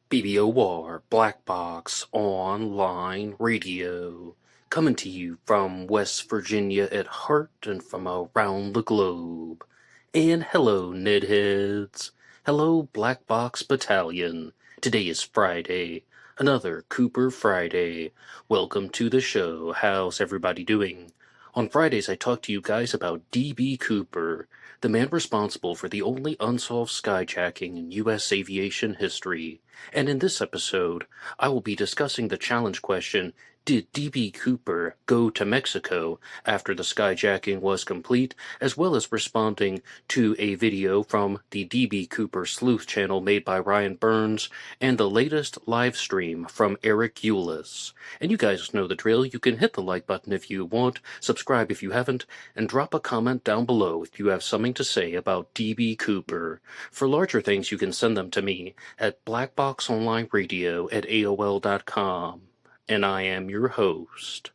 BBOR, Black Box Online Radio, coming to you from West Virginia at heart and from around the globe. And hello, Nedheads. Hello, Black Box Battalion. Today is Friday, another Cooper Friday. Welcome to the show. How's everybody doing? On Fridays, I talk to you guys about D.B. Cooper, the man responsible for the only unsolved skyjacking in U.S. aviation history. And in this episode, I will be discussing the challenge question, did D.B. Cooper go to Mexico after the skyjacking was complete, as well as responding to a video from the D.B. Cooper Sleuth channel made by Ryan Burns, and the latest live stream from Eric Ulis. And you guys know the drill. You can hit the like button if you want, subscribe if you haven't, and drop a comment down below if you have something to say about D.B. Cooper. For larger things, you can send them to me at blackboxonlineradio@aol.com. And I am your host,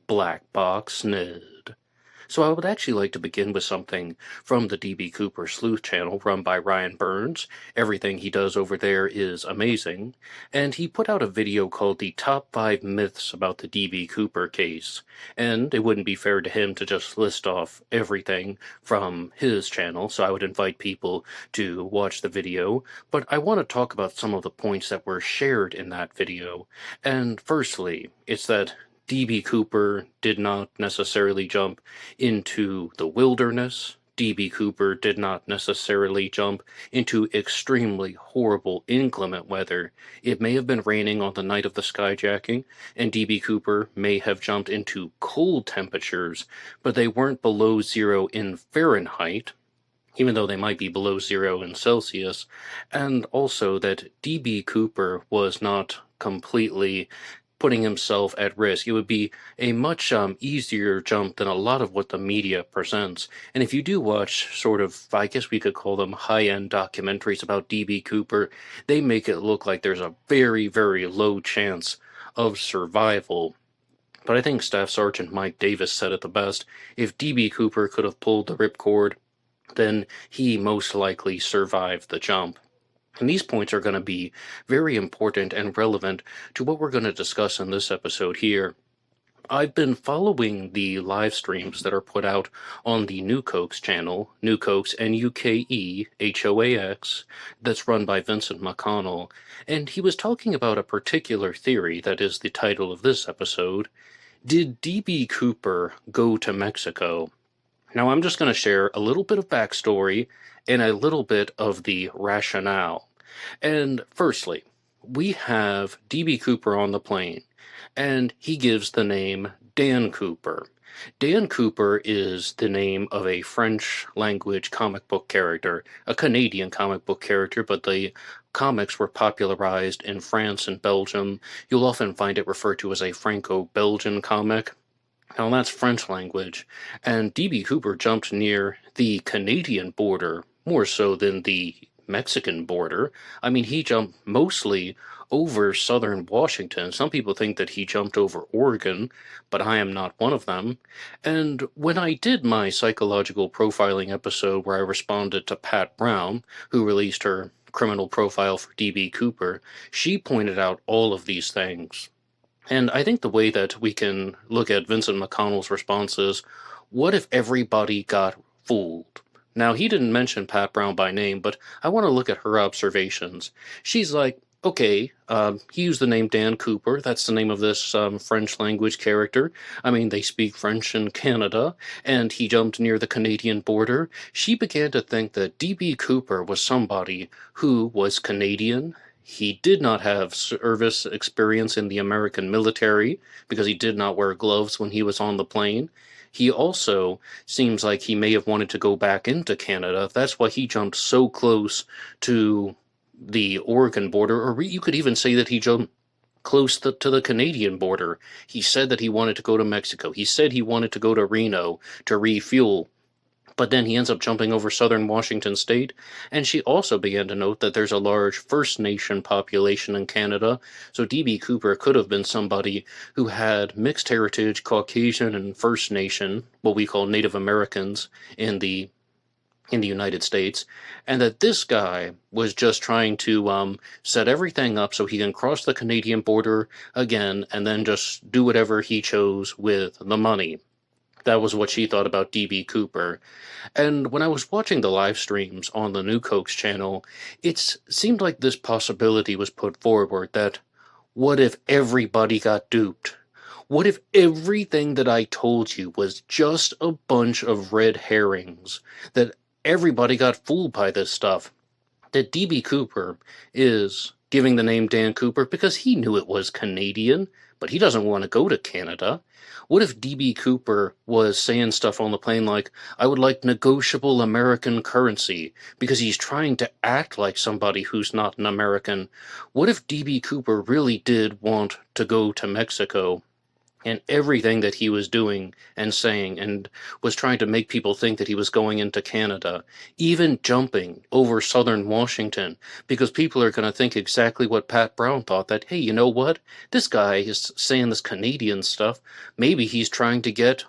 Blackbox Ned. So I would actually like to begin with something from the D.B. Cooper Sleuth channel run by Ryan Burns. Everything he does over there is amazing. And he put out a video called the Top 5 Myths About the D.B. Cooper Case. And it wouldn't be fair to him to just list off everything from his channel, so I would invite people to watch the video. But I want to talk about some of the points that were shared in that video. And firstly, it's that D.B. Cooper did not necessarily jump into the wilderness. D.B. Cooper did not necessarily jump into extremely horrible, inclement weather. It may have been raining on the night of the skyjacking, and D.B. Cooper may have jumped into cold temperatures, but they weren't below 0 in Fahrenheit, even though they might be below 0 in Celsius, and also that D.B. Cooper was not completely putting himself at risk. It would be a much easier jump than a lot of what the media presents. And if you do watch sort of, I guess we could call them high-end documentaries about D.B. Cooper, they make it look like there's a very, very low chance of survival. But I think Staff Sergeant Mike Davis said it the best. If D.B. Cooper could have pulled the ripcord, then he most likely survived the jump. And these points are going to be very important and relevant to what we're going to discuss in this episode here. I've been following the live streams that are put out on the New Cokes channel, New Cokes, Nukehoax, that's run by Vincent McConnell, and he was talking about a particular theory that is the title of this episode. Did D.B. Cooper go to Mexico? Now I'm just going to share a little bit of backstory and a little bit of the rationale. And firstly, we have D.B. Cooper on the plane, and he gives the name Dan Cooper. Dan Cooper is the name of a French-language comic book character, a Canadian comic book character, but the comics were popularized in France and Belgium. You'll often find it referred to as a Franco-Belgian comic. Now that's French language, and D.B. Cooper jumped near the Canadian border, more so than the Mexican border. I mean, he jumped mostly over southern Washington. Some people think that he jumped over Oregon, but I am not one of them. And when I did my psychological profiling episode where I responded to Pat Brown, who released her criminal profile for D.B. Cooper, she pointed out all of these things. And I think the way that we can look at Vincent McConnell's response is, what if everybody got fooled? Now, he didn't mention Pat Brown by name, but I want to look at her observations. She's like, okay, he used the name Dan Cooper. That's the name of this French language character. I mean, they speak French in Canada, and he jumped near the Canadian border. She began to think that D.B. Cooper was somebody who was Canadian. He did not have service experience in the American military because he did not wear gloves when he was on the plane. He also seems like he may have wanted to go back into Canada. That's why he jumped so close to the Oregon border, or you could even say that he jumped close to the Canadian border. He said that he wanted to go to Mexico. He said he wanted to go to Reno to refuel. But then he ends up jumping over southern Washington state, and she also began to note that there's a large First Nation population in Canada, so D.B. Cooper could have been somebody who had mixed heritage, Caucasian and First Nation, what we call Native Americans, in the in the United States, and that this guy was just trying to set everything up so he can cross the Canadian border again and then just do whatever he chose with the money. That was what she thought about D.B. Cooper. And when I was watching the live streams on the New Cokes channel, it seemed like this possibility was put forward that what if everybody got duped? What if everything that I told you was just a bunch of red herrings? That everybody got fooled by this stuff? That D.B. Cooper is giving the name Dan Cooper because he knew it was Canadian, but he doesn't want to go to Canada. What if D.B. Cooper was saying stuff on the plane like, I would like negotiable American currency, because he's trying to act like somebody who's not an American? What if D.B. Cooper really did want to go to Mexico? And everything that he was doing and saying and was trying to make people think that he was going into Canada, even jumping over southern Washington, because people are going to think exactly what Pat Brown thought, that, hey, you know what? This guy is saying this Canadian stuff. Maybe he's trying to get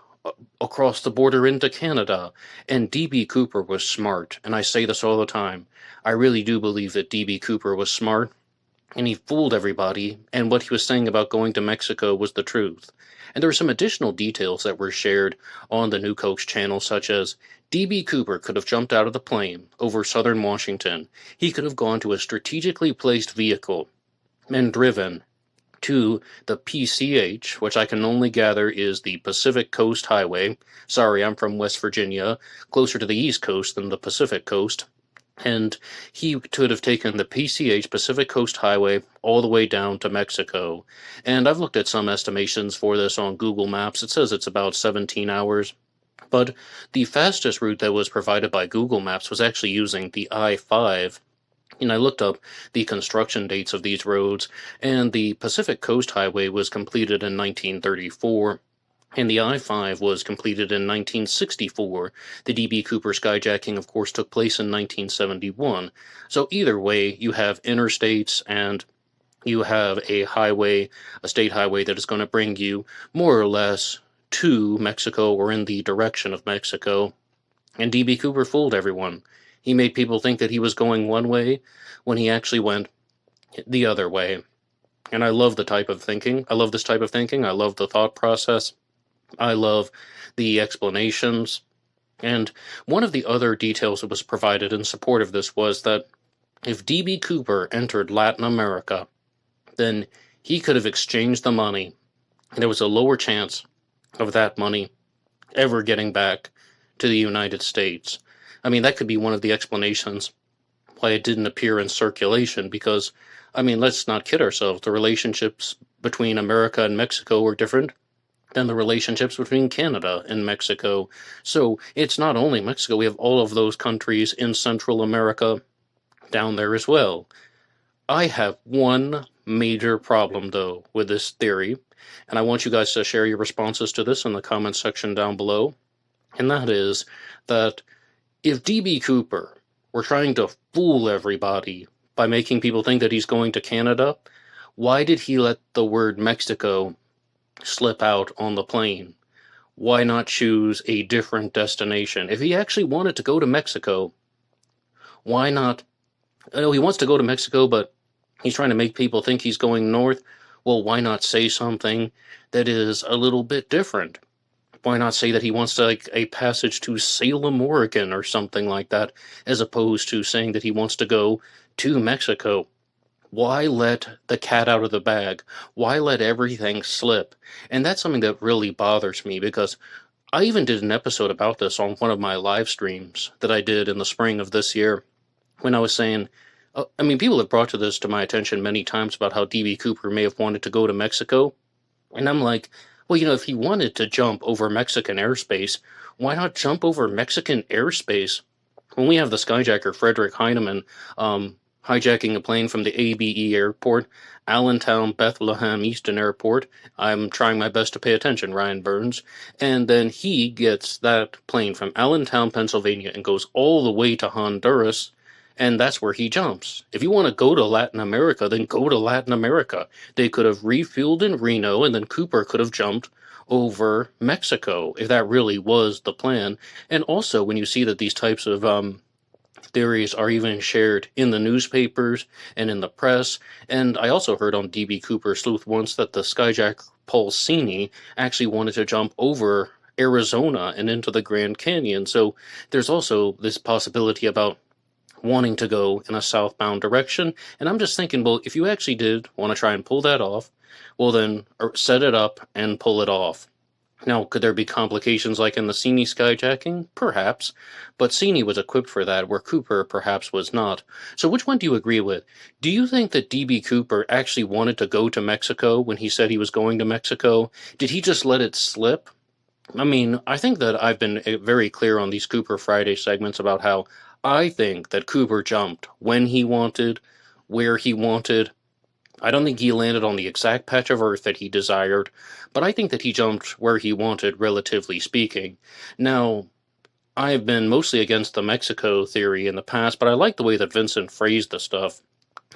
across the border into Canada. And D.B. Cooper was smart, and I say this all the time. I really do believe that D.B. Cooper was smart, and he fooled everybody, and what he was saying about going to Mexico was the truth. And there were some additional details that were shared on the New Cokes channel, such as D.B. Cooper could have jumped out of the plane over southern Washington. He could have gone to a strategically placed vehicle and driven to the PCH, which I can only gather is the Pacific Coast Highway. Sorry, I'm from West Virginia, closer to the East Coast than the Pacific Coast. And he could have taken the PCH, Pacific Coast Highway, all the way down to Mexico. And I've looked at some estimations for this on Google Maps. It says it's about 17 hours. But the fastest route that was provided by Google Maps was actually using the I-5. And I looked up the construction dates of these roads, and the Pacific Coast Highway was completed in 1934. And the I-5 was completed in 1964. The D.B. Cooper skyjacking, of course, took place in 1971. So either way, you have interstates and you have a highway, a state highway that is going to bring you more or less to Mexico or in the direction of Mexico. And D.B. Cooper fooled everyone. He made people think that he was going one way when he actually went the other way. And I love the type of thinking. I love this type of thinking. I love the thought process. I love the explanations. And one of the other details that was provided in support of this was that if D.B. Cooper entered Latin America, then he could have exchanged the money, and there was a lower chance of that money ever getting back to the United States. I mean, that could be one of the explanations why it didn't appear in circulation, because, I mean, let's not kid ourselves. The relationships between America and Mexico were different than the relationships between Canada and Mexico. So it's not only Mexico, we have all of those countries in Central America down there as well. I have one major problem, though, with this theory, and I want you guys to share your responses to this in the comments section down below, and that is that if D.B. Cooper were trying to fool everybody by making people think that he's going to Canada, why did he let the word Mexico slip out on the plane? Why not choose a different destination? If he actually wanted to go to Mexico, why not? I know he wants to go to Mexico, but he's trying to make people think he's going north. Well, why not say something that is a little bit different? Why not say that he wants to, like, a passage to Salem, Oregon, or something like that, as opposed to saying that he wants to go to Mexico? Why let the cat out of the bag? Why let everything slip? And that's something that really bothers me, because I even did an episode about this on one of my live streams that I did in the spring of this year, when I was saying, I mean, people have brought this to my attention many times about how D.B. Cooper may have wanted to go to Mexico. And I'm like, well, you know, if he wanted to jump over Mexican airspace, why not jump over Mexican airspace? When we have the skyjacker Frederick Heinemann hijacking a plane from the ABE airport, Allentown, Bethlehem, Easton Airport. I'm trying my best to pay attention, Ryan Burns. And then he gets that plane from Allentown, Pennsylvania, and goes all the way to Honduras, And that's where he jumps. If you want to go to Latin America, then go to Latin America. They could have refueled in Reno, and then Cooper could have jumped over Mexico, if that really was the plan. And also, when you see that these types of theories are even shared in the newspapers and in the press, and I also heard on DB Cooper Sleuth once that the skyjack Paul Cini actually wanted to jump over Arizona and into the Grand Canyon. So there's also this possibility about wanting to go in a southbound direction. And I'm just thinking, well, if you actually did want to try and pull that off, well, then set it up and pull it off. Now, could there be complications like in the Cini skyjacking? Perhaps. But Cini was equipped for that, where Cooper perhaps was not. So which one do you agree with? Do you think that D.B. Cooper actually wanted to go to Mexico when he said he was going to Mexico? Did he just let it slip? I mean, I think that I've been very clear on these Cooper Friday segments about how I think that Cooper jumped when he wanted, where he wanted. I don't think he landed on the exact patch of Earth that he desired, but I think that he jumped where he wanted, relatively speaking. Now, I've been mostly against the Mexico theory in the past, but I like the way that Vincent phrased the stuff.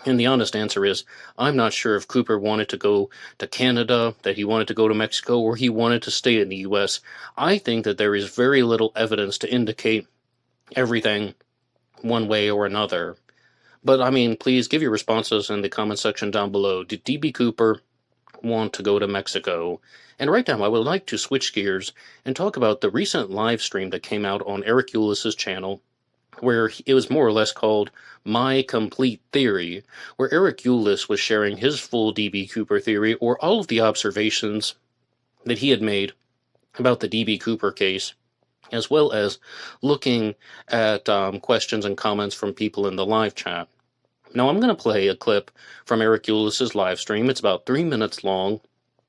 And the honest answer is, I'm not sure if Cooper wanted to go to Canada, that he wanted to go to Mexico, or he wanted to stay in the U.S. I think that there is very little evidence to indicate everything one way or another. But, I mean, please give your responses in the comment section down below. Did D.B. Cooper want to go to Mexico? And right now, I would like to switch gears and talk about the recent live stream that came out on Eric Ulis' channel, where it was more or less called My Complete Theory, where Eric Ulis was sharing his full D.B. Cooper theory, or all of the observations that he had made about the D.B. Cooper case, as well as looking at questions and comments from people in the live chat. Now, I'm going to play a clip from Eric Ulis' live stream. It's about 3 minutes long,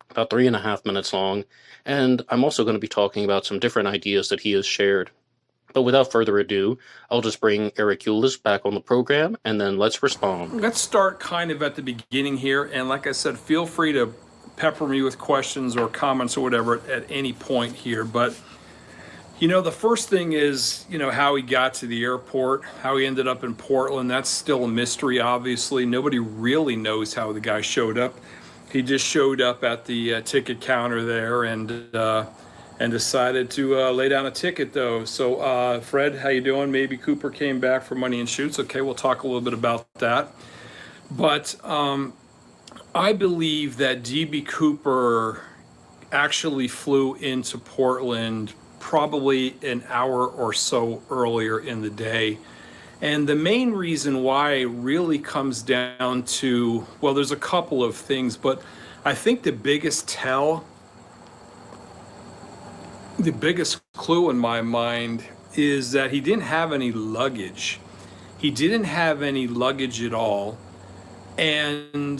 about 3.5 minutes long, and I'm also going to be talking about some different ideas that he has shared. But without further ado, I'll just bring Eric Ulis back on the program, and then let's respond. Let's start kind of at the beginning here, and like I said, feel free to pepper me with questions or comments or whatever at any point here, but you know, the first thing is, you know, how he got to the airport, how he ended up in Portland. That's still a mystery, obviously. Nobody really knows how the guy showed up. He just showed up at the ticket counter there and decided to lay down a ticket, though. So, Fred, how you doing? Maybe Cooper came back for Money and Shoots. Okay, we'll talk a little bit about that. But I believe that D.B. Cooper actually flew into Portland probably an hour or so earlier in the day. And the main reason why really comes down to, well, there's a couple of things, but I think the biggest clue in my mind is that he didn't have any luggage. He didn't have any luggage at all. And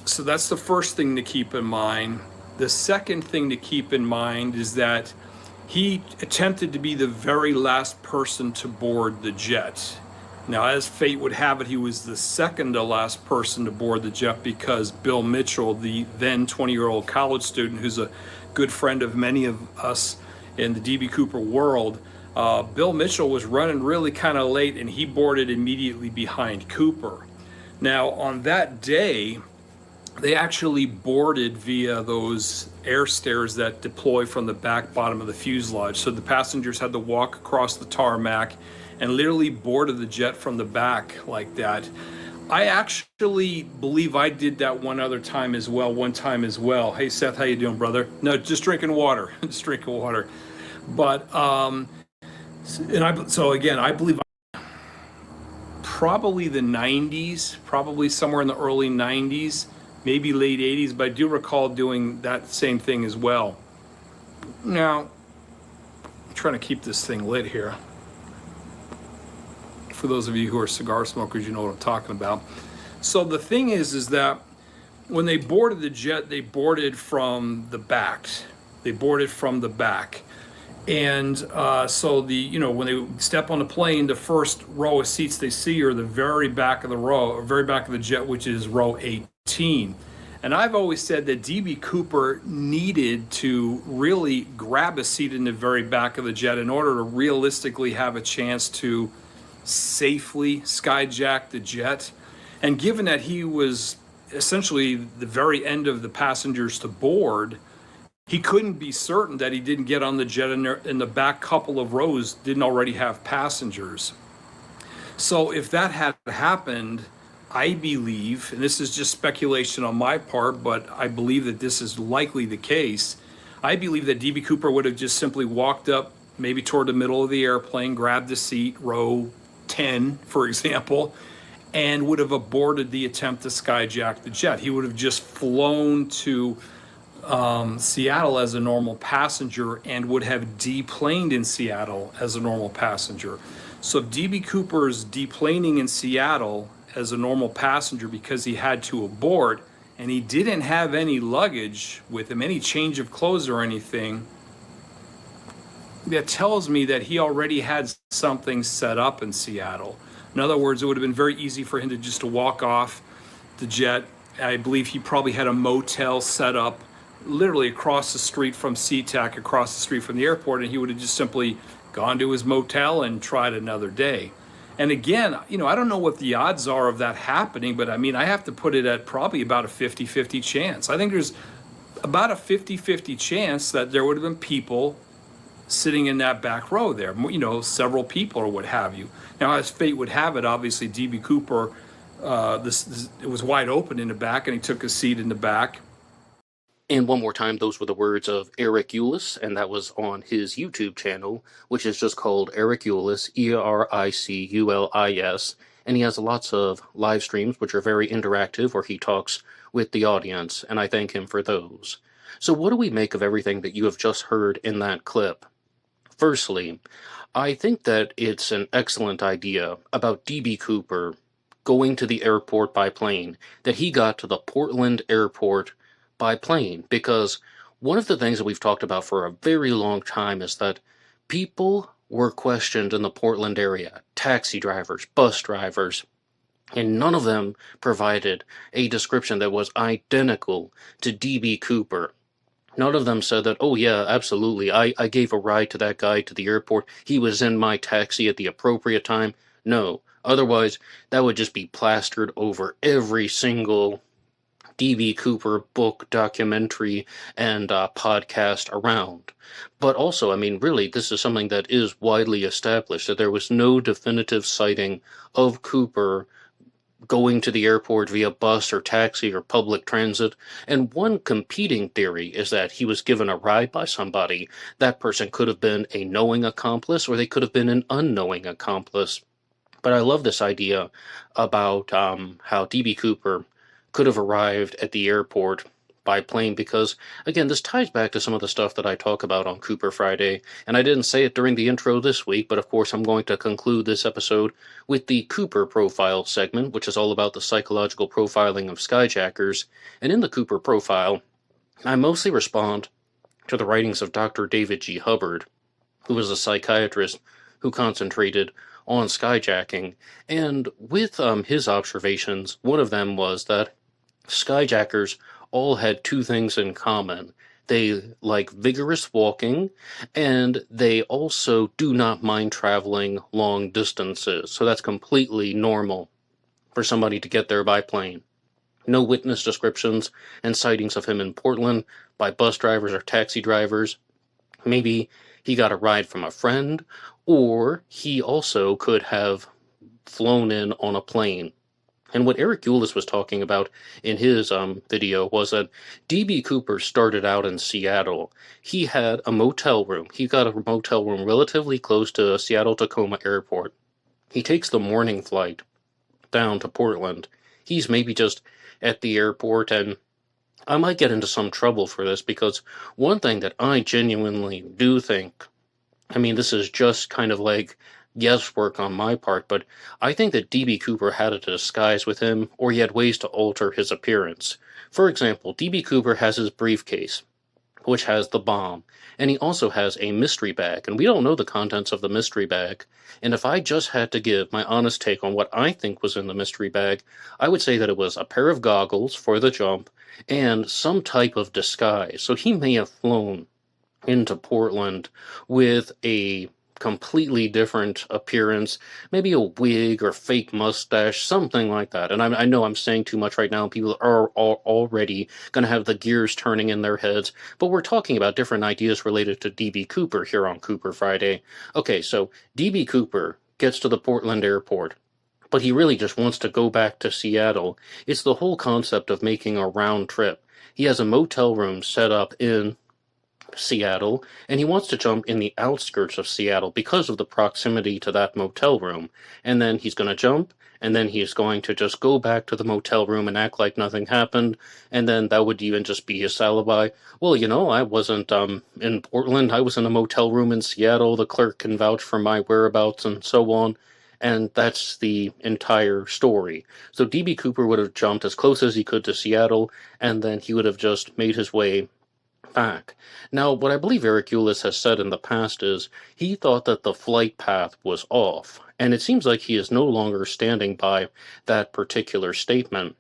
so that's the first thing to keep in mind. The second thing to keep in mind is that he attempted to be the very last person to board the jet. Now, as fate would have it, he was the second to last person to board the jet because Bill Mitchell, the then 20-year-old college student who's a good friend of many of us in the D.B. Cooper world, Bill Mitchell was running really kind of late and he boarded immediately behind Cooper. Now, on that day, they actually boarded via those air stairs that deploy from the back bottom of the fuselage. So the passengers had to walk across the tarmac and literally boarded the jet from the back like that. I actually believe I did that one time as well. Hey Seth, how you doing, brother? No, just drinking water, just drinking water. But, I believe probably the 90s, probably somewhere in the early 90s, maybe late 80s, but I do recall doing that same thing as well. Now, I'm trying to keep this thing lit here. For those of you who are cigar smokers, you know what I'm talking about. So the thing is that when they boarded the jet, they boarded from the back. And so when they step on the plane, the first row of seats they see are the very back of the jet, which is row 18. And I've always said that D.B. Cooper needed to really grab a seat in the very back of the jet in order to realistically have a chance to safely skyjack the jet. And given that he was essentially the very end of the passengers to board, he couldn't be certain that he didn't get on the jet in the back couple of rows didn't already have passengers. So if that had happened, I believe, and this is just speculation on my part, but I believe that this is likely the case. I believe that DB Cooper would have just simply walked up maybe toward the middle of the airplane, grabbed a seat, row 10, for example, and would have aborted the attempt to skyjack the jet. He would have just flown to Seattle as a normal passenger and would have deplaned in Seattle as a normal passenger. So if DB Cooper's deplaning in Seattle as a normal passenger because he had to abort and he didn't have any luggage with him, any change of clothes or anything, that tells me that he already had something set up in Seattle. In other words, it would have been very easy for him to just to walk off the jet. I believe he probably had a motel set up literally across the street from SeaTac, across the street from the airport, and he would have just simply gone to his motel and tried another day. And again, I don't know what the odds are of that happening, but I have to put it at probably about a 50-50 chance. I think there's about a 50-50 chance that there would have been people sitting in that back row there, several people or what have you. Now, as fate would have it, obviously DB Cooper, it was wide open in the back, and he took a seat in the back. And one more time, those were the words of Eric Ulis, and that was on his YouTube channel, which is just called Eric Ulis, Ericulis, and he has lots of live streams, which are very interactive, where he talks with the audience, and I thank him for those. So what do we make of everything that you have just heard in that clip? Firstly, I think that it's an excellent idea about DB Cooper going to the airport by plane, that he got to the Portland airport by plane, because one of the things that we've talked about for a very long time is that people were questioned in the Portland area, taxi drivers, bus drivers, and none of them provided a description that was identical to DB Cooper. None of them said that, oh yeah, absolutely, I gave a ride to that guy to the airport, he was in my taxi at the appropriate time. No, otherwise that would just be plastered over every single DB Cooper book, documentary, and podcast around. But also, really, this is something that is widely established, that there was no definitive sighting of Cooper going to the airport via bus or taxi or public transit. And one competing theory is that he was given a ride by somebody. That person could have been a knowing accomplice, or they could have been an unknowing accomplice. But I love this idea about how DB Cooper could have arrived at the airport by plane, because, again, this ties back to some of the stuff that I talk about on Cooper Friday, and I didn't say it during the intro this week, but of course I'm going to conclude this episode with the Cooper Profile segment, which is all about the psychological profiling of skyjackers. And in the Cooper Profile, I mostly respond to the writings of Dr. David G. Hubbard, who was a psychiatrist who concentrated on skyjacking, and with his observations, one of them was that skyjackers all had two things in common. They like vigorous walking, and they also do not mind traveling long distances. So that's completely normal for somebody to get there by plane. No witness descriptions and sightings of him in Portland by bus drivers or taxi drivers. Maybe he got a ride from a friend, or he also could have flown in on a plane. And what Eric Ulis was talking about in his video was that DB Cooper started out in Seattle. He had a motel room. He got a motel room relatively close to Seattle-Tacoma Airport. He takes the morning flight down to Portland. He's maybe just at the airport, and I might get into some trouble for this, because one thing that I genuinely do think, this is just kind of like guesswork on my part, but I think that DB Cooper had a disguise with him, or he had ways to alter his appearance. For example, DB Cooper has his briefcase, which has the bomb, and he also has a mystery bag, and we don't know the contents of the mystery bag. And if I just had to give my honest take on what I think was in the mystery bag, I would say that it was a pair of goggles for the jump and some type of disguise. So he may have flown into Portland with a completely different appearance, maybe a wig or fake mustache, something like that. And I know I'm saying too much right now, and people are already going to have the gears turning in their heads, but we're talking about different ideas related to D.B. Cooper here on Cooper Friday. Okay, so D.B. Cooper gets to the Portland airport, but he really just wants to go back to Seattle. It's the whole concept of making a round trip. He has a motel room set up in Seattle, and he wants to jump in the outskirts of Seattle because of the proximity to that motel room. And then he's going to jump, and then he's going to just go back to the motel room and act like nothing happened, and then that would even just be his alibi. Well, I wasn't in Portland. I was in a motel room in Seattle. The clerk can vouch for my whereabouts and so on. And that's the entire story. So D.B. Cooper would have jumped as close as he could to Seattle, and then he would have just made his way back. Now, what I believe Eric Ulis has said in the past is he thought that the flight path was off, and it seems like he is no longer standing by that particular statement,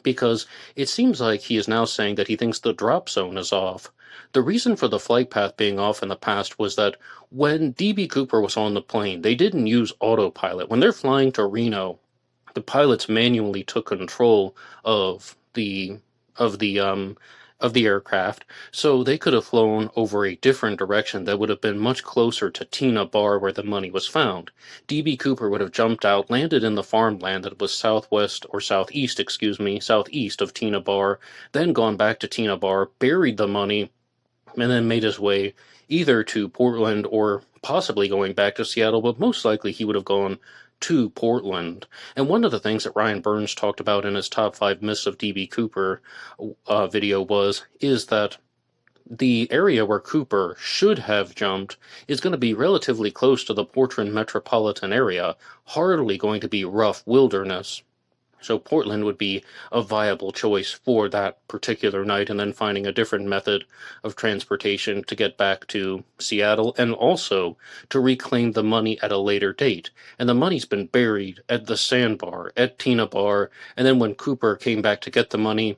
because it seems like he is now saying that he thinks the drop zone is off. The reason for the flight path being off in the past was that when D.B. Cooper was on the plane, they didn't use autopilot. When they're flying to Reno, the pilots manually took control of the aircraft, so they could have flown over a different direction that would have been much closer to Tina Bar, where the money was found. D.B. Cooper would have jumped out, landed in the farmland that was southeast of Tina Bar, then gone back to Tina Bar, buried the money, and then made his way either to Portland or possibly going back to Seattle, but most likely he would have gone to Portland. And one of the things that Ryan Burns talked about in his top 5 myths of D.B. Cooper video is that the area where Cooper should have jumped is going to be relatively close to the Portland metropolitan area, hardly going to be rough wilderness. So Portland would be a viable choice for that particular night, and then finding a different method of transportation to get back to Seattle, and also to reclaim the money at a later date. And the money's been buried at the Sandbar, at Tina Bar, and then when Cooper came back to get the money,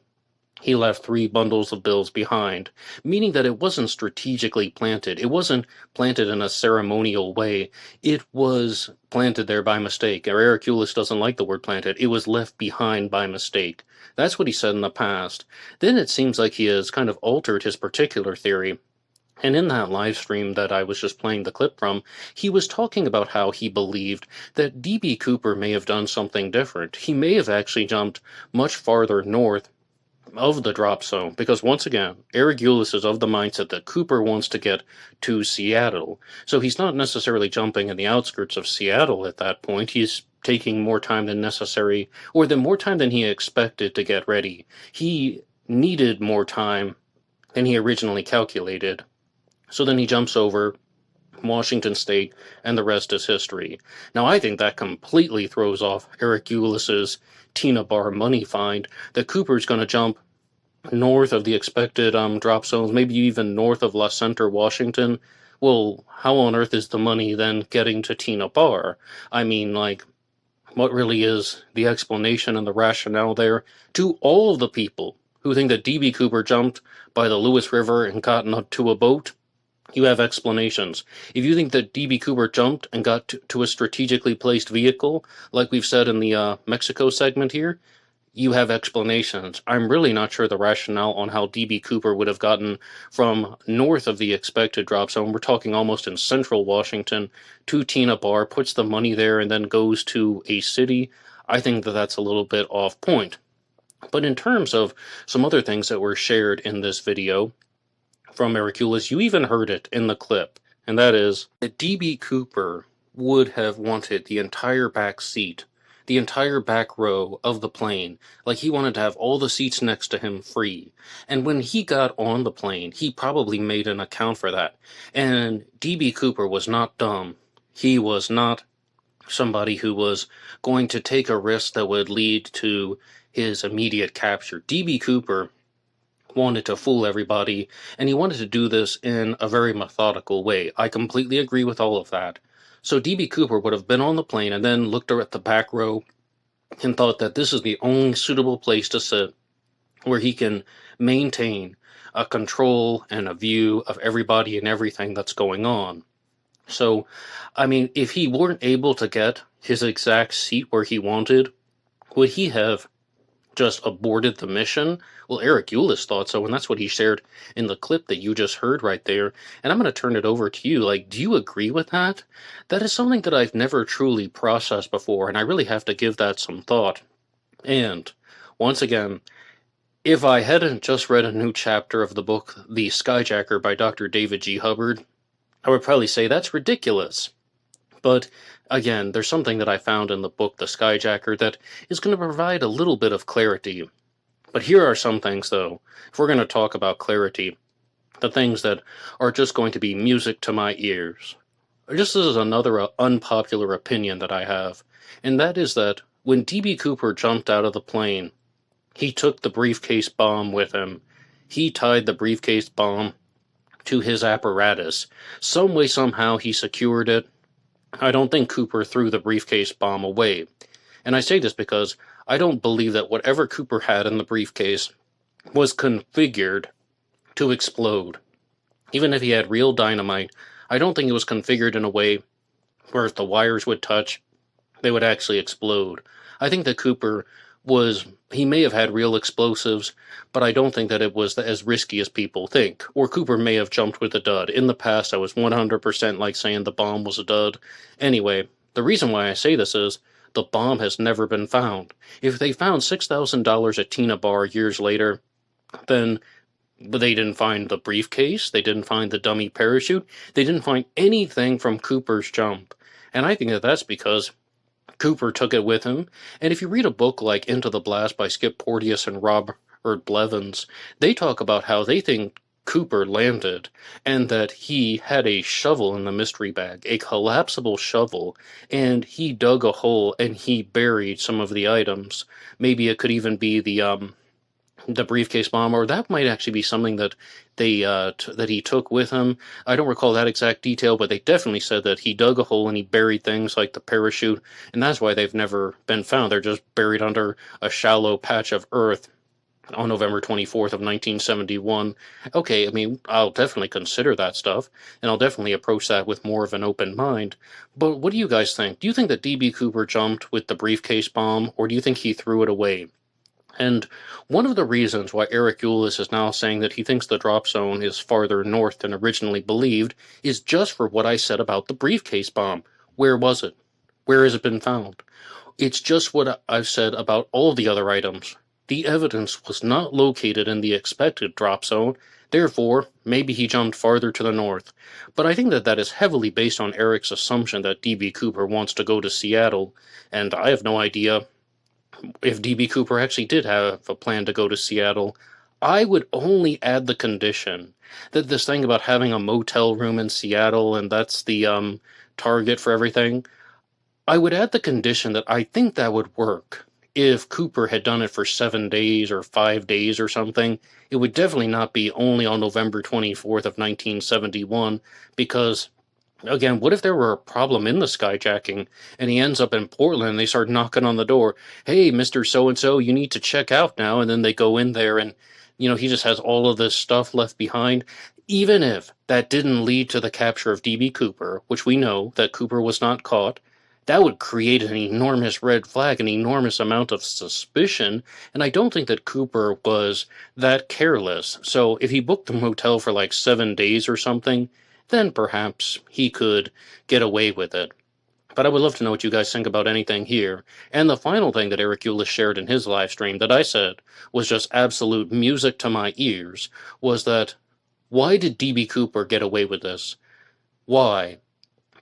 he left 3 bundles of bills behind, meaning that it wasn't strategically planted. It wasn't planted in a ceremonial way. It was planted there by mistake. Eric Ulis doesn't like the word planted. It was left behind by mistake. That's what he said in the past. Then it seems like he has kind of altered his particular theory. And in that live stream that I was just playing the clip from, he was talking about how he believed that D.B. Cooper may have done something different. He may have actually jumped much farther north of the drop zone, because once again, Eric Ulis is of the mindset that Cooper wants to get to Seattle. So he's not necessarily jumping in the outskirts of Seattle at that point. He's taking more time than necessary, or more time than he expected to get ready. He needed more time than he originally calculated. So then he jumps over Washington State, and the rest is history. Now, I think that completely throws off Eric Ulis's Tina Bar money find, that Cooper's going to jump north of the expected drop zones, maybe even north of La Center, Washington. Well, how on earth is the money then getting to Tina Bar? I mean, what really is the explanation and the rationale there? To all of the people who think that D.B. Cooper jumped by the Lewis River and got to a boat, you have explanations. If you think that D.B. Cooper jumped and got to a strategically placed vehicle, like we've said in the Mexico segment here, you have explanations. I'm really not sure the rationale on how D.B. Cooper would have gotten from north of the expected drop zone, we're talking almost in central Washington, to Tina Bar, puts the money there, and then goes to a city. I think that that's a little bit off point. But in terms of some other things that were shared in this video from Eric Ulis, you even heard it in the clip, and that is that D.B. Cooper would have wanted the entire back seat, the entire back row of the plane, like he wanted to have all the seats next to him free. And when he got on the plane, he probably made an account for that. And D.B. Cooper was not dumb. He was not somebody who was going to take a risk that would lead to his immediate capture. D.B. Cooper wanted to fool everybody, and he wanted to do this in a very methodical way. I completely agree with all of that. So D.B. Cooper would have been on the plane and then looked at the back row and thought that this is the only suitable place to sit where he can maintain a control and a view of everybody and everything that's going on. So, I mean, if he weren't able to get his exact seat where he wanted, would he have just aborted the mission? Well, Eric Ulis thought so, and that's what he shared in the clip that you just heard right there. And I'm going to turn it over to you. Like, do you agree with that? That is something that I've never truly processed before, and I really have to give that some thought. And, once again, if I hadn't just read a new chapter of the book The Skyjacker by Dr. David G. Hubbard, I would probably say that's ridiculous. But again, there's something that I found in the book The Skyjacker that is going to provide a little bit of clarity. But here are some things, though. If we're going to talk about clarity, the things that are just going to be music to my ears. Just as another unpopular opinion that I have, and that is that when D.B. Cooper jumped out of the plane, he took the briefcase bomb with him. He tied the briefcase bomb to his apparatus. Some way, somehow, he secured it. I don't think Cooper threw the briefcase bomb away. And I say this because I don't believe that whatever Cooper had in the briefcase was configured to explode. Even if he had real dynamite, I don't think it was configured in a way where if the wires would touch, they would actually explode. I think that Cooper he may have had real explosives, but I don't think that it was as risky as people think. Or Cooper may have jumped with a dud. In the past, I was 100% like saying the bomb was a dud. Anyway, the reason why I say this is the bomb has never been found. If they found $6,000 at Tina Bar years later, then they didn't find the briefcase, they didn't find the dummy parachute, they didn't find anything from Cooper's jump. And I think that that's because Cooper took it with him, and if you read a book like Into the Blast by Skip Porteous and Robert Blevins, they talk about how they think Cooper landed, and that he had a shovel in the mystery bag, a collapsible shovel, and he dug a hole and he buried some of the items. Maybe it could even be the briefcase bomb, or that might actually be something that that he took with him. I don't recall that exact detail, but they definitely said that he dug a hole and he buried things like the parachute, and that's why they've never been found. They're just buried under a shallow patch of earth on November 24th of 1971. Okay, I mean, I'll definitely consider that stuff, and I'll definitely approach that with more of an open mind. But what do you guys think? Do you think that D.B. Cooper jumped with the briefcase bomb, or do you think he threw it away? And one of the reasons why Eric Ulis is now saying that he thinks the drop zone is farther north than originally believed is just for what I said about the briefcase bomb. Where was it? Where has it been found? It's just what I've said about all the other items. The evidence was not located in the expected drop zone, therefore, maybe he jumped farther to the north. But I think that that is heavily based on Eric's assumption that D.B. Cooper wants to go to Seattle, and I have no idea if D.B. Cooper actually did have a plan to go to Seattle. I would only add the condition that this thing about having a motel room in Seattle and that's the target for everything, I would add the condition that I think that would work if Cooper had done it for 7 days or 5 days or something. It would definitely not be only on November 24th of 1971, because again, what if there were a problem in the skyjacking and he ends up in Portland and they start knocking on the door? Hey, Mr. So-and-so, you need to check out now. And then they go in there and, he just has all of this stuff left behind. Even if that didn't lead to the capture of D.B. Cooper, which we know that Cooper was not caught, that would create an enormous red flag, an enormous amount of suspicion. And I don't think that Cooper was that careless. So if he booked the motel for like 7 days or something, then perhaps he could get away with it. But I would love to know what you guys think about anything here. And the final thing that Eric Ulis shared in his live stream that I said was just absolute music to my ears was that, why did D.B. Cooper get away with this? Why?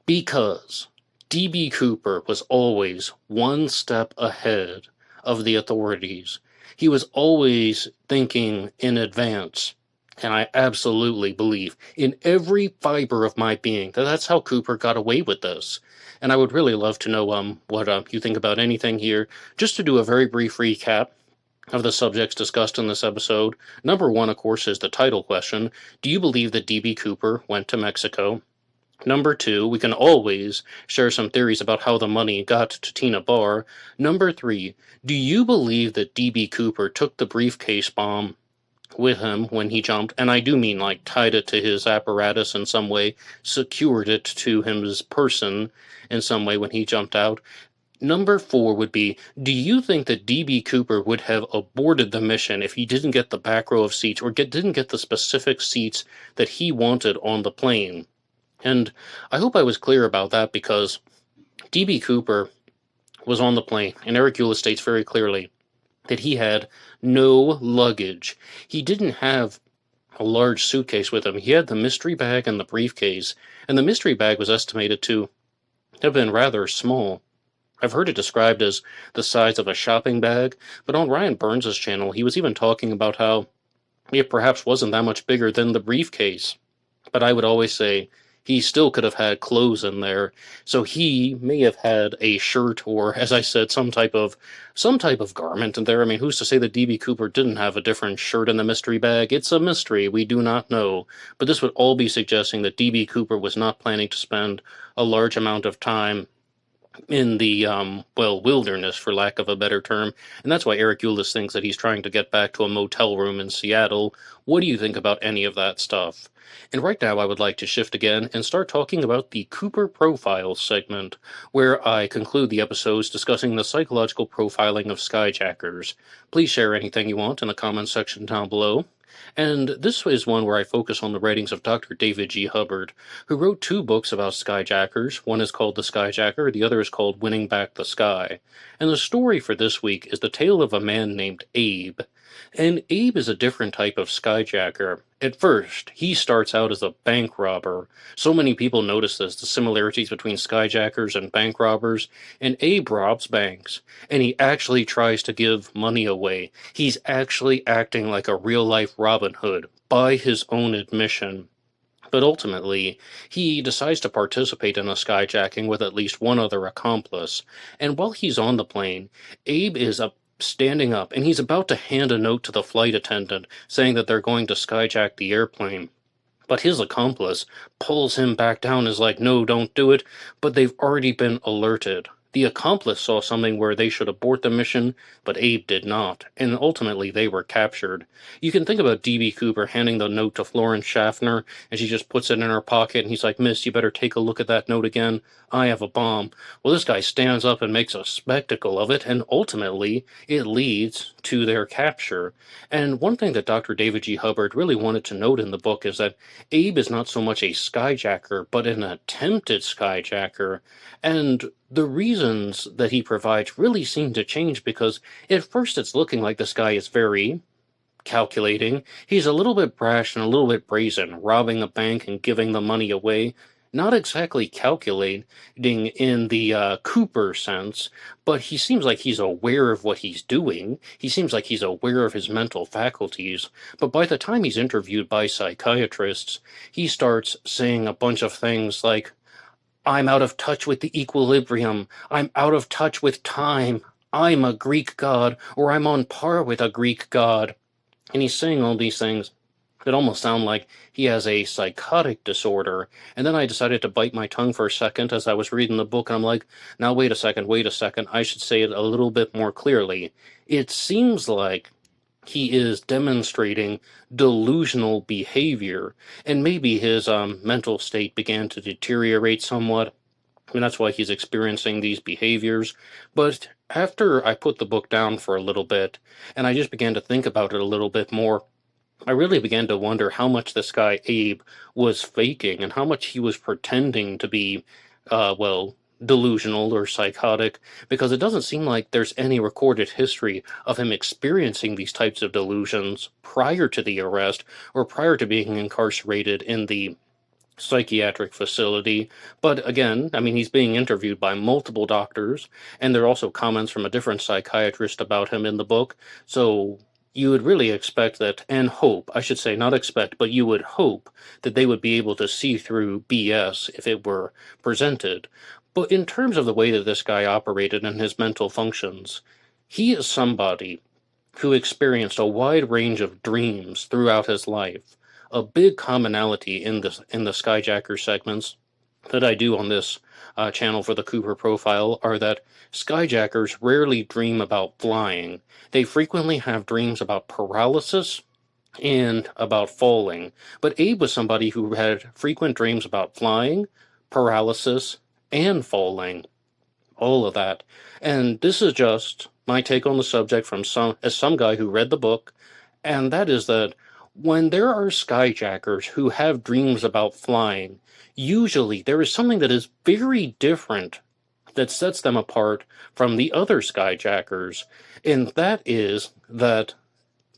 Because D.B. Cooper was always one step ahead of the authorities. He was always thinking in advance. And I absolutely believe in every fiber of my being that that's how Cooper got away with this. And I would really love to know what you think about anything here. Just to do a very brief recap of the subjects discussed in this episode. Number one, of course, is the title question. Do you believe that D.B. Cooper went to Mexico? Number two, we can always share some theories about how the money got to Tina Bar. Number three, do you believe that D.B. Cooper took the briefcase bomb with him when he jumped, and I do mean like tied it to his apparatus in some way, secured it to his person in some way when he jumped out. Number 4 would be, do you think that D.B. Cooper would have aborted the mission if he didn't get the back row of seats or didn't get the specific seats that he wanted on the plane? And I hope I was clear about that, because D.B. Cooper was on the plane, and Eric Ulis states very clearly that he had no luggage. He didn't have a large suitcase with him. He had the mystery bag and the briefcase, and the mystery bag was estimated to have been rather small. I've heard it described as the size of a shopping bag, but on Ryan Burns' channel, he was even talking about how it perhaps wasn't that much bigger than the briefcase. But I would always say he still could have had clothes in there, so he may have had a shirt or, as I said, some type of garment in there. I mean, who's to say that D.B. Cooper didn't have a different shirt in the mystery bag? It's a mystery. We do not know. But this would all be suggesting that D.B. Cooper was not planning to spend a large amount of time in the, wilderness, for lack of a better term, and that's why Eric Ulis thinks that he's trying to get back to a motel room in Seattle. What do you think about any of that stuff? And right now I would like to shift again and start talking about the Cooper Profile segment, where I conclude the episodes discussing the psychological profiling of skyjackers. Please share anything you want in the comments section down below. And this is one where I focus on the writings of Dr. David G. Hubbard, who wrote 2 books about skyjackers. One is called The Skyjacker, the other is called Winning Back the Sky. And the story for this week is the tale of a man named Abe. And Abe is a different type of skyjacker. At first, he starts out as a bank robber. So many people notice this, the similarities between skyjackers and bank robbers. And Abe robs banks, and he actually tries to give money away. He's actually acting like a real-life Robin Hood, by his own admission. But ultimately, he decides to participate in a skyjacking with at least one other accomplice. And while he's on the plane, Abe is standing up, and he's about to hand a note to the flight attendant saying that they're going to skyjack the airplane. But his accomplice pulls him back down, is like, no, don't do it, but they've already been alerted. The accomplice saw something where they should abort the mission, but Abe did not, and ultimately they were captured. You can think about D.B. Cooper handing the note to Florence Schaffner, and she just puts it in her pocket, and he's like, miss, you better take a look at that note again. I have a bomb. Well, this guy stands up and makes a spectacle of it, and ultimately it leads to their capture. And one thing that Dr. David G. Hubbard really wanted to note in the book is that Abe is not so much a skyjacker, but an attempted skyjacker. And the reasons that he provides really seem to change, because at first it's looking like this guy is very calculating. He's a little bit brash and a little bit brazen, robbing a bank and giving the money away. Not exactly calculating in the Cooper sense, but he seems like he's aware of what he's doing. He seems like he's aware of his mental faculties. But by the time he's interviewed by psychiatrists, he starts saying a bunch of things like, I'm out of touch with the equilibrium. I'm out of touch with time. I'm a Greek god, or I'm on par with a Greek god. And he's saying all these things that almost sound like he has a psychotic disorder. And then I decided to bite my tongue for a second as I was reading the book, and I'm like, now wait a second, I should say it a little bit more clearly. It seems like he is demonstrating delusional behavior, and maybe his mental state began to deteriorate somewhat, and that's why he's experiencing these behaviors. But after I put the book down for a little bit, and I just began to think about it a little bit more, I really began to wonder how much this guy Abe was faking, and how much he was pretending to be, delusional or psychotic, because it doesn't seem like there's any recorded history of him experiencing these types of delusions prior to the arrest or prior to being incarcerated in the psychiatric facility. But again, I mean, he's being interviewed by multiple doctors, and there are also comments from a different psychiatrist about him in the book. So you would really expect that, and hope, I should say, not expect, but you would hope that they would be able to see through BS if it were presented. But in terms of the way that this guy operated and his mental functions, he is somebody who experienced a wide range of dreams throughout his life. A big commonality in the Skyjacker segments that I do on this channel for the Cooper Profile are that Skyjackers rarely dream about flying. They frequently have dreams about paralysis and about falling. But Abe was somebody who had frequent dreams about flying, paralysis, and falling. All of that. And this is just my take on the subject from some guy who read the book, and that is that when there are skyjackers who have dreams about flying, usually there is something that is very different that sets them apart from the other skyjackers, and that is that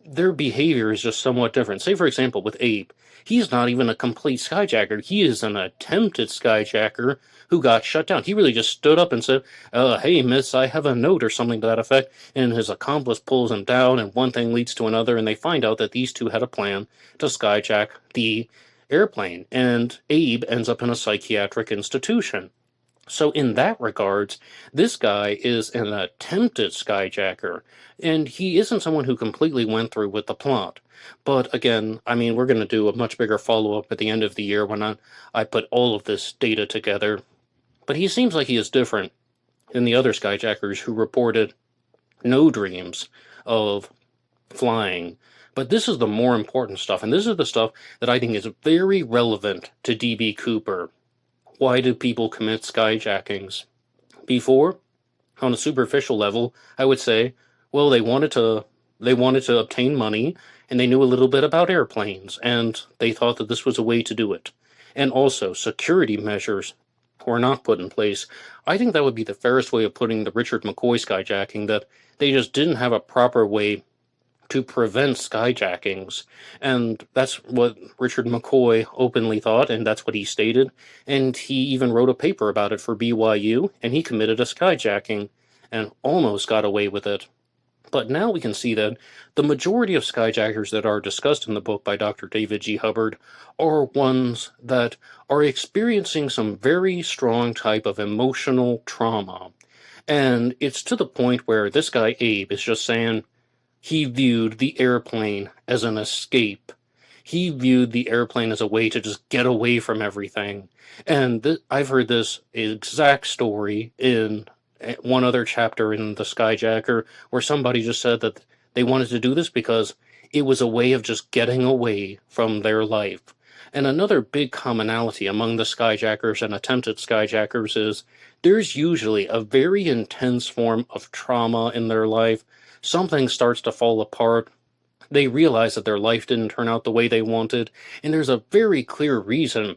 their behavior is just somewhat different. Say, for example, with Abe, he's not even a complete skyjacker. He is an attempted skyjacker who got shut down. He really just stood up and said, hey, miss, I have a note or something to that effect. And his accomplice pulls him down, and one thing leads to another, and they find out that these two had a plan to skyjack the airplane. And Abe ends up in a psychiatric institution. So in that regards, this guy is an attempted skyjacker, and he isn't someone who completely went through with the plot. But again, I mean, we're going to do a much bigger follow-up at the end of the year when I put all of this data together. But he seems like he is different than the other skyjackers who reported no dreams of flying. But this is the more important stuff, and this is the stuff that I think is very relevant to D.B. Cooper. Why do people commit skyjackings? Before, on a superficial level, I would say, well, they wanted to obtain money, and they knew a little bit about airplanes, and they thought that this was a way to do it. And also, security measures were not put in place. I think that would be the fairest way of putting the Richard McCoy skyjacking, that they just didn't have a proper way to prevent skyjackings. And that's what Richard McCoy openly thought, and that's what he stated. And he even wrote a paper about it for BYU, and he committed a skyjacking and almost got away with it. But now we can see that the majority of skyjackers that are discussed in the book by Dr. David G. Hubbard are ones that are experiencing some very strong type of emotional trauma. And it's to the point where this guy, Abe, is just saying, he viewed the airplane as an escape. He viewed the airplane as a way to just get away from everything. And I've heard this exact story in one other chapter in The Skyjacker, where somebody just said that they wanted to do this because it was a way of just getting away from their life. And another big commonality among the skyjackers and attempted skyjackers is there's usually a very intense form of trauma in their life. Something starts to fall apart. They realize that their life didn't turn out the way they wanted, and there's a very clear reason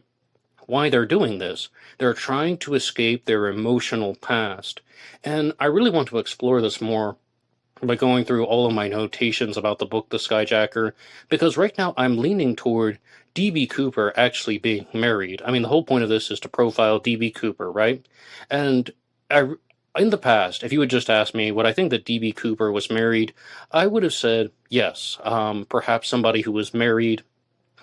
why they're doing this. They're trying to escape their emotional past. And I really want to explore this more by going through all of my notations about the book The Skyjacker, because right now I'm leaning toward D.B. Cooper actually being married. I mean, the whole point of this is to profile D.B. Cooper, right? And in the past, if you had just asked me would I think that D.B. Cooper was married, I would have said yes, perhaps somebody who was married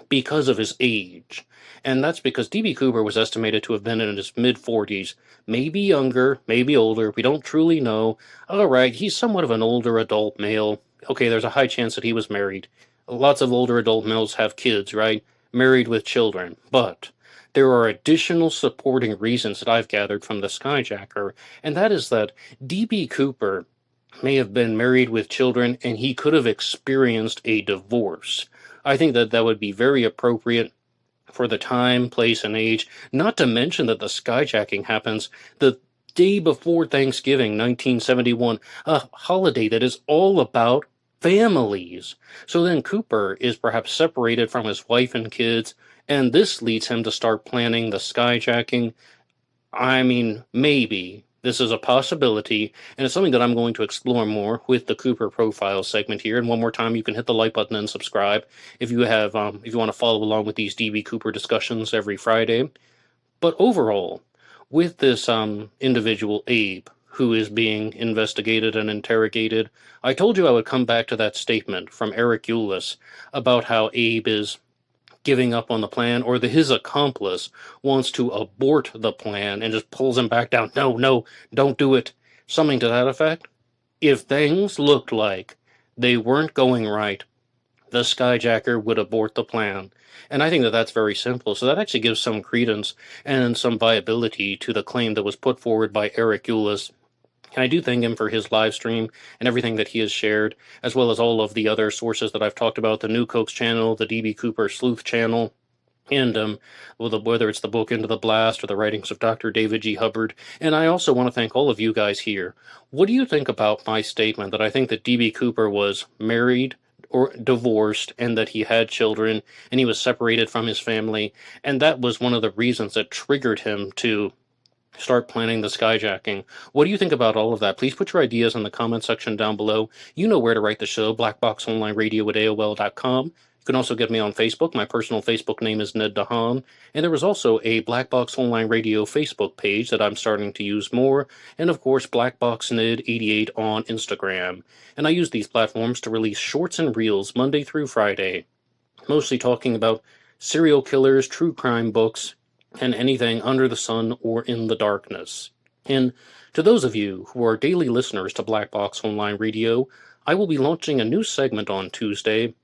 because of his age. And that's because D.B. Cooper was estimated to have been in his mid-40s, maybe younger, maybe older, we don't truly know. All right, he's somewhat of an older adult male. Okay, there's a high chance that he was married. Lots of older adult males have kids, right? Married with children. But there are additional supporting reasons that I've gathered from The Skyjacker, and that is that D.B. Cooper may have been married with children, and he could have experienced a divorce. I think that that would be very appropriate for the time, place, and age, not to mention that the skyjacking happens the day before Thanksgiving, 1971, a holiday that is all about families. So then Cooper is perhaps separated from his wife and kids, and this leads him to start planning the skyjacking. I mean, maybe this is a possibility, and it's something that I'm going to explore more with the Cooper Profile segment here. And one more time, you can hit the like button and subscribe if you want to follow along with these D.B. Cooper discussions every Friday. But overall, with this individual Abe who is being investigated and interrogated, I told you I would come back to that statement from Eric Ulis about how Abe is giving up on the plan, or his accomplice wants to abort the plan and just pulls him back down. No, don't do it. Something to that effect. If things looked like they weren't going right, the skyjacker would abort the plan. And I think that that's very simple. So that actually gives some credence and some viability to the claim that was put forward by Eric Ulis And I do thank him for his live stream and everything that he has shared, as well as all of the other sources that I've talked about, the New Cokes channel, the DB Cooper Sleuth channel, and whether it's the book Into the Blast or the writings of Dr. David G. Hubbard. And I also want to thank all of you guys here. What do you think about my statement that I think that DB Cooper was married or divorced and that he had children and he was separated from his family, and that was one of the reasons that triggered him to start planning the skyjacking? What do you think about all of that? Please put your ideas in the comment section down below. You know where to write the show, blackboxonlineradio@AOL.com. You can also get me on Facebook. My personal Facebook name is Ned DeHaan. And there is also a Black Box Online Radio Facebook page that I'm starting to use more. And of course, BlackBoxNed88 on Instagram. And I use these platforms to release shorts and reels Monday through Friday, mostly talking about serial killers, true crime books, and anything under the sun or in the darkness. And to those of you who are daily listeners to Black Box Online Radio, I will be launching a new segment on Tuesday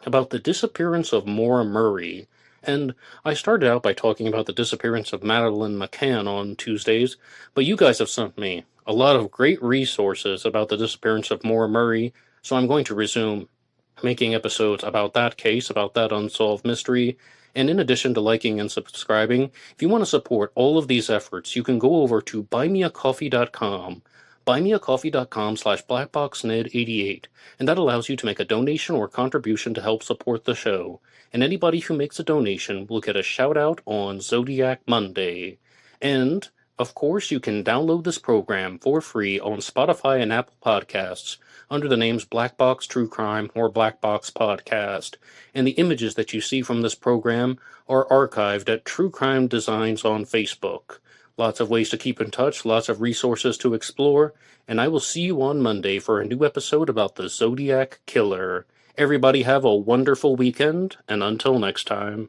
about the disappearance of Maura Murray. And I started out by talking about the disappearance of Madeleine McCann on Tuesdays, but you guys have sent me a lot of great resources about the disappearance of Maura Murray, so I'm going to resume making episodes about that case, about that unsolved mystery. And in addition to liking and subscribing, if you want to support all of these efforts, you can go over to buymeacoffee.com, buymeacoffee.com/blackboxned88, and that allows you to make a donation or contribution to help support the show. And anybody who makes a donation will get a shout out on Zodiac Monday. And, of course, you can download this program for free on Spotify and Apple Podcasts under the names Black Box True Crime or Black Box Podcast. And the images that you see from this program are archived at True Crime Designs on Facebook. Lots of ways to keep in touch, lots of resources to explore, and I will see you on Monday for a new episode about the Zodiac Killer. Everybody have a wonderful weekend, and until next time.